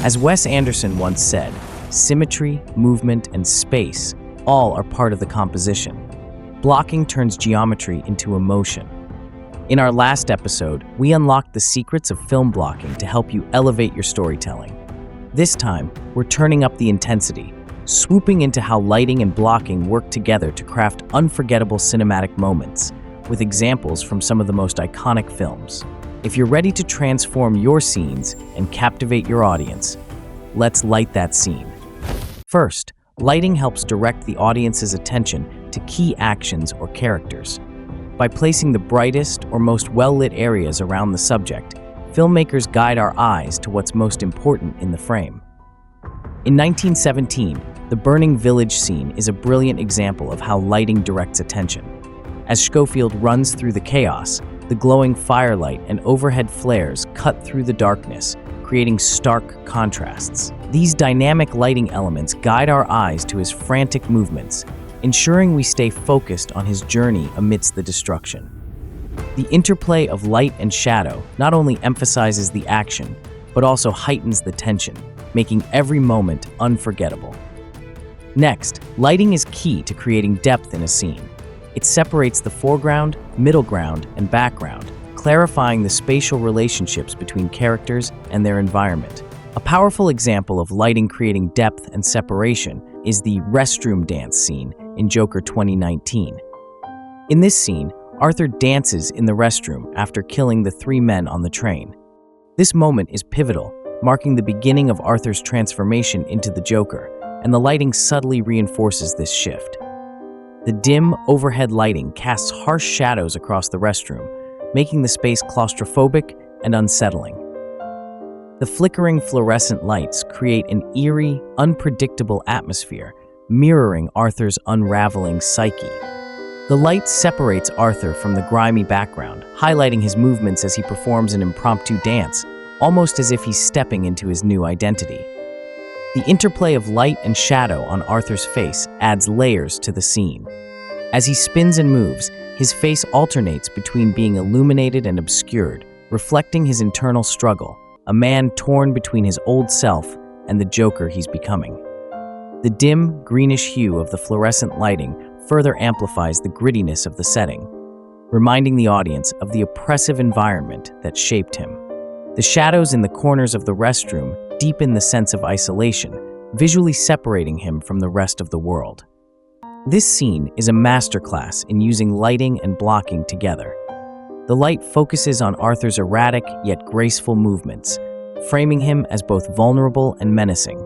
As Wes Anderson once said, symmetry, movement, and space all are part of the composition. Blocking turns geometry into emotion. In our last episode, we unlocked the secrets of film blocking to help you elevate your storytelling. This time, we're turning up the intensity, swooping into how lighting and blocking work together to craft unforgettable cinematic moments, with examples from some of the most iconic films. If you're ready to transform your scenes and captivate your audience, let's light that scene. First, lighting helps direct the audience's attention to key actions or characters. By placing the brightest or most well-lit areas around the subject, filmmakers guide our eyes to what's most important in the frame. In 1917, the burning village scene is a brilliant example of how lighting directs attention. As Schofield runs through the chaos, the glowing firelight and overhead flares cut through the darkness, creating stark contrasts. These dynamic lighting elements guide our eyes to his frantic movements, ensuring we stay focused on his journey amidst the destruction. The interplay of light and shadow not only emphasizes the action, but also heightens the tension, making every moment unforgettable. Next, lighting is key to creating depth in a scene. It separates the foreground, middle ground, and background, clarifying the spatial relationships between characters and their environment. A powerful example of lighting creating depth and separation is the restroom dance scene in Joker 2019. In this scene, Arthur dances in the restroom after killing the 3 men on the train. This moment is pivotal, marking the beginning of Arthur's transformation into the Joker, and the lighting subtly reinforces this shift. The dim, overhead lighting casts harsh shadows across the restroom, making the space claustrophobic and unsettling. The flickering fluorescent lights create an eerie, unpredictable atmosphere, mirroring Arthur's unraveling psyche. The light separates Arthur from the grimy background, highlighting his movements as he performs an impromptu dance, almost as if he's stepping into his new identity. The interplay of light and shadow on Arthur's face adds layers to the scene. As he spins and moves, his face alternates between being illuminated and obscured, reflecting his internal struggle, a man torn between his old self and the Joker he's becoming. The dim, greenish hue of the fluorescent lighting further amplifies the grittiness of the setting, reminding the audience of the oppressive environment that shaped him. The shadows in the corners of the restroom deepen the sense of isolation, visually separating him from the rest of the world. This scene is a masterclass in using lighting and blocking together. The light focuses on Arthur's erratic yet graceful movements, framing him as both vulnerable and menacing.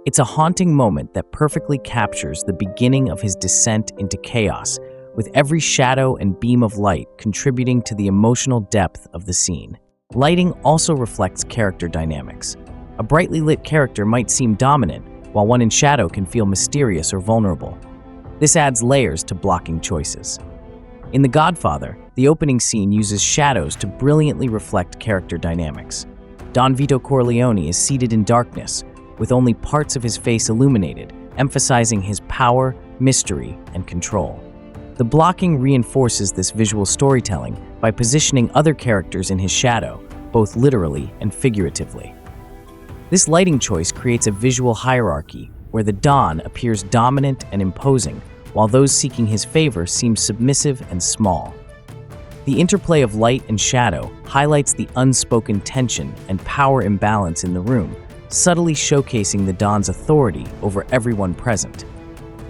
It's a haunting moment that perfectly captures the beginning of his descent into chaos, with every shadow and beam of light contributing to the emotional depth of the scene. Lighting also reflects character dynamics. A brightly lit character might seem dominant, while one in shadow can feel mysterious or vulnerable. This adds layers to blocking choices. In The Godfather, the opening scene uses shadows to brilliantly reflect character dynamics. Don Vito Corleone is seated in darkness, with only parts of his face illuminated, emphasizing his power, mystery, and control. The blocking reinforces this visual storytelling by positioning other characters in his shadow, both literally and figuratively. This lighting choice creates a visual hierarchy where the Don appears dominant and imposing, while those seeking his favor seem submissive and small. The interplay of light and shadow highlights the unspoken tension and power imbalance in the room, subtly showcasing the Don's authority over everyone present.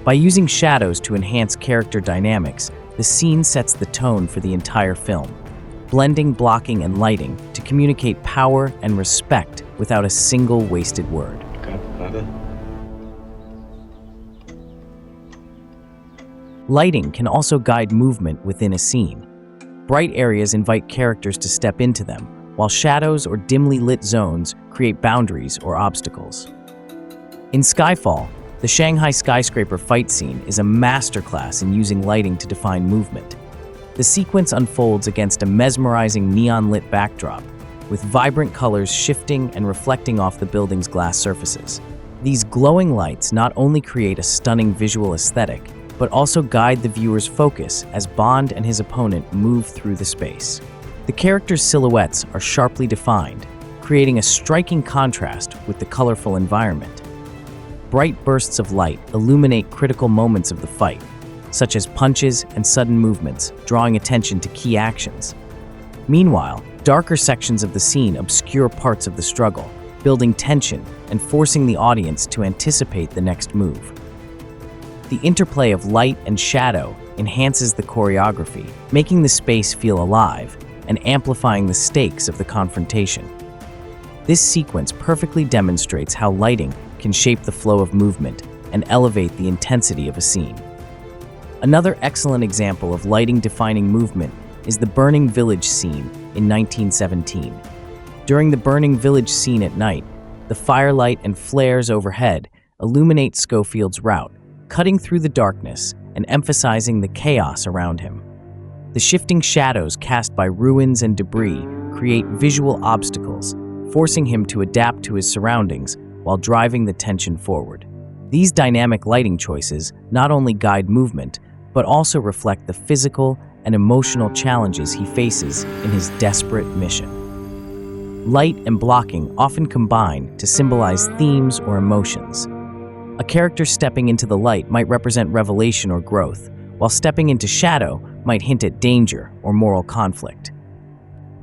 By using shadows to enhance character dynamics, the scene sets the tone for the entire film, blending blocking and lighting to communicate power and respect without a single wasted word. Lighting can also guide movement within a scene. Bright areas invite characters to step into them, while shadows or dimly lit zones create boundaries or obstacles. In Skyfall, the Shanghai skyscraper fight scene is a masterclass in using lighting to define movement. The sequence unfolds against a mesmerizing neon-lit backdrop, with vibrant colors shifting and reflecting off the building's glass surfaces. These glowing lights not only create a stunning visual aesthetic, but also guide the viewer's focus as Bond and his opponent move through the space. The characters' silhouettes are sharply defined, creating a striking contrast with the colorful environment. Bright bursts of light illuminate critical moments of the fight, such as punches and sudden movements, drawing attention to key actions. Meanwhile, darker sections of the scene obscure parts of the struggle, building tension and forcing the audience to anticipate the next move. The interplay of light and shadow enhances the choreography, making the space feel alive and amplifying the stakes of the confrontation. This sequence perfectly demonstrates how lighting can shape the flow of movement and elevate the intensity of a scene. Another excellent example of lighting-defining movement is the Burning Village scene in 1917. During the Burning Village scene at night, the firelight and flares overhead illuminate Schofield's route, cutting through the darkness and emphasizing the chaos around him. The shifting shadows cast by ruins and debris create visual obstacles, forcing him to adapt to his surroundings while driving the tension forward. These dynamic lighting choices not only guide movement, but also reflect the physical and emotional challenges he faces in his desperate mission. Light and blocking often combine to symbolize themes or emotions. A character stepping into the light might represent revelation or growth, while stepping into shadow might hint at danger or moral conflict.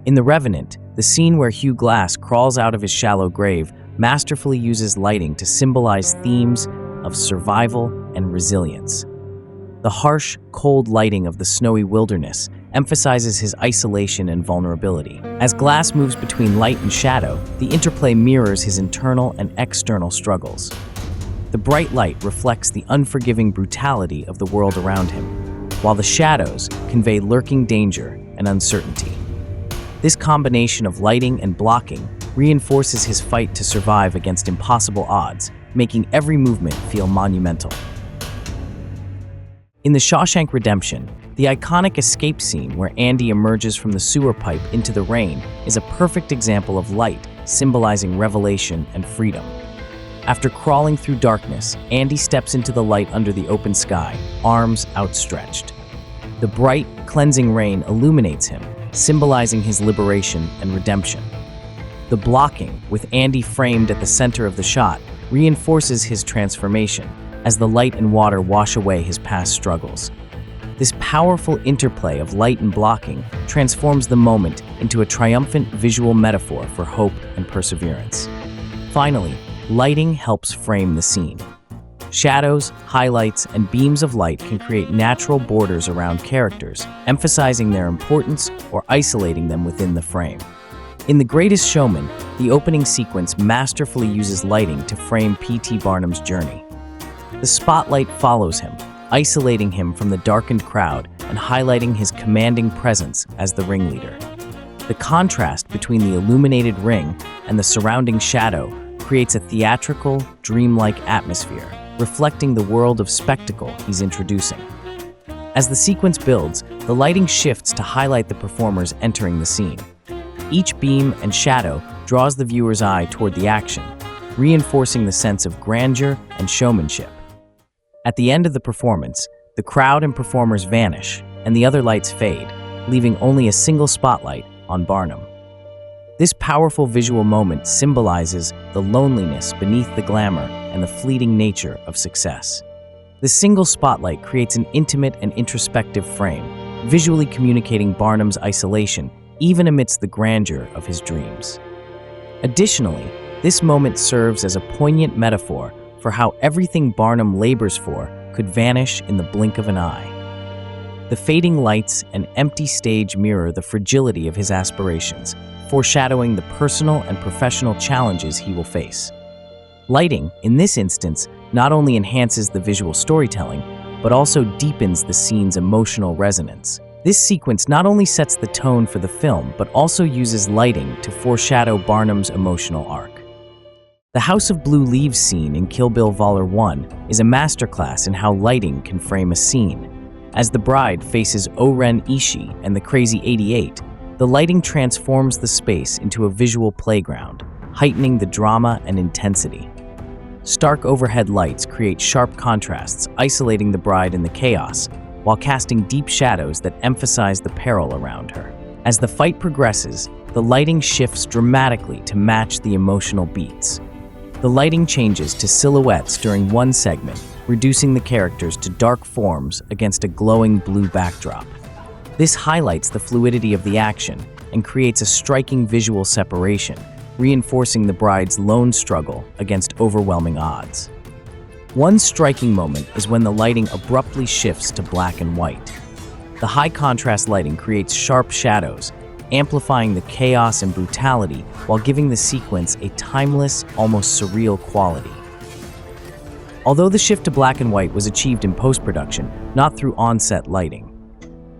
In The Revenant, the scene where Hugh Glass crawls out of his shallow grave masterfully uses lighting to symbolize themes of survival and resilience. The harsh, cold lighting of the snowy wilderness emphasizes his isolation and vulnerability. As Glass moves between light and shadow, the interplay mirrors his internal and external struggles. The bright light reflects the unforgiving brutality of the world around him, while the shadows convey lurking danger and uncertainty. This combination of lighting and blocking reinforces his fight to survive against impossible odds, making every movement feel monumental. In The Shawshank Redemption, the iconic escape scene where Andy emerges from the sewer pipe into the rain is a perfect example of light, symbolizing revelation and freedom. After crawling through darkness, Andy steps into the light under the open sky, arms outstretched. The bright, cleansing rain illuminates him, symbolizing his liberation and redemption. The blocking, with Andy framed at the center of the shot, reinforces his transformation as the light and water wash away his past struggles. This powerful interplay of light and blocking transforms the moment into a triumphant visual metaphor for hope and perseverance. Finally, lighting helps frame the scene. Shadows, highlights, and beams of light can create natural borders around characters, emphasizing their importance or isolating them within the frame. In The Greatest Showman, the opening sequence masterfully uses lighting to frame P.T. Barnum's journey. The spotlight follows him, isolating him from the darkened crowd and highlighting his commanding presence as the ringleader. The contrast between the illuminated ring and the surrounding shadow creates a theatrical, dreamlike atmosphere, reflecting the world of spectacle he's introducing. As the sequence builds, the lighting shifts to highlight the performers entering the scene. Each beam and shadow draws the viewer's eye toward the action, reinforcing the sense of grandeur and showmanship. At the end of the performance, the crowd and performers vanish, and the other lights fade, leaving only a single spotlight on Barnum. This powerful visual moment symbolizes the loneliness beneath the glamour and the fleeting nature of success. The single spotlight creates an intimate and introspective frame, visually communicating Barnum's isolation even amidst the grandeur of his dreams. Additionally, this moment serves as a poignant metaphor for how everything Barnum labors for could vanish in the blink of an eye. The fading lights and empty stage mirror the fragility of his aspirations, foreshadowing the personal and professional challenges he will face. Lighting, in this instance, not only enhances the visual storytelling, but also deepens the scene's emotional resonance. This sequence not only sets the tone for the film, but also uses lighting to foreshadow Barnum's emotional arc. The House of Blue Leaves scene in Kill Bill Vol. 1 is a masterclass in how lighting can frame a scene. As the bride faces O-Ren Ishii and the Crazy 88, the lighting transforms the space into a visual playground, heightening the drama and intensity. Stark overhead lights create sharp contrasts, isolating the bride in the chaos, while casting deep shadows that emphasize the peril around her. As the fight progresses, the lighting shifts dramatically to match the emotional beats. The lighting changes to silhouettes during one segment, reducing the characters to dark forms against a glowing blue backdrop. This highlights the fluidity of the action and creates a striking visual separation, reinforcing the bride's lone struggle against overwhelming odds. One striking moment is when the lighting abruptly shifts to black and white. The high contrast lighting creates sharp shadows, amplifying the chaos and brutality while giving the sequence a timeless, almost surreal quality. Although the shift to black and white was achieved in post-production, not through on-set lighting.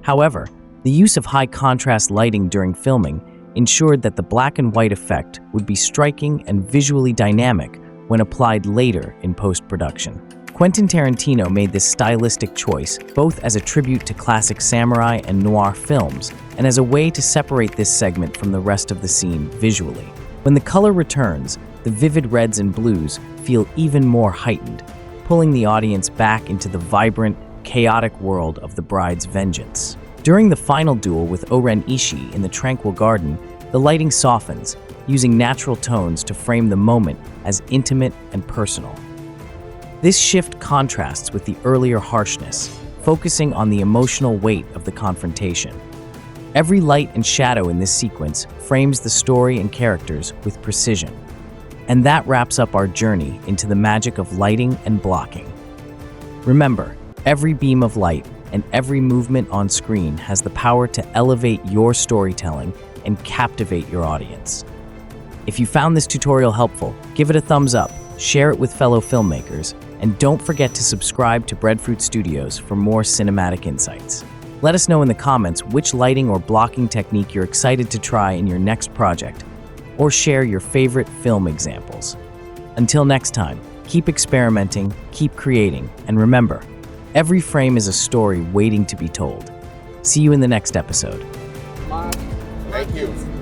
However, the use of high contrast lighting during filming ensured that the black and white effect would be striking and visually dynamic when applied later in post-production. Quentin Tarantino made this stylistic choice both as a tribute to classic samurai and noir films and as a way to separate this segment from the rest of the scene visually. When the color returns, the vivid reds and blues feel even more heightened, pulling the audience back into the vibrant, chaotic world of the bride's vengeance. During the final duel with Oren Ishii in the Tranquil Garden, the lighting softens, using natural tones to frame the moment as intimate and personal. This shift contrasts with the earlier harshness, focusing on the emotional weight of the confrontation. Every light and shadow in this sequence frames the story and characters with precision. And that wraps up our journey into the magic of lighting and blocking. Remember, every beam of light and every movement on screen has the power to elevate your storytelling and captivate your audience. If you found this tutorial helpful, give it a thumbs up, share it with fellow filmmakers, and don't forget to subscribe to Breadfruit Studios for more cinematic insights. Let us know in the comments which lighting or blocking technique you're excited to try in your next project, or share your favorite film examples. Until next time, keep experimenting, keep creating, and remember, every frame is a story waiting to be told. See you in the next episode. Thank you.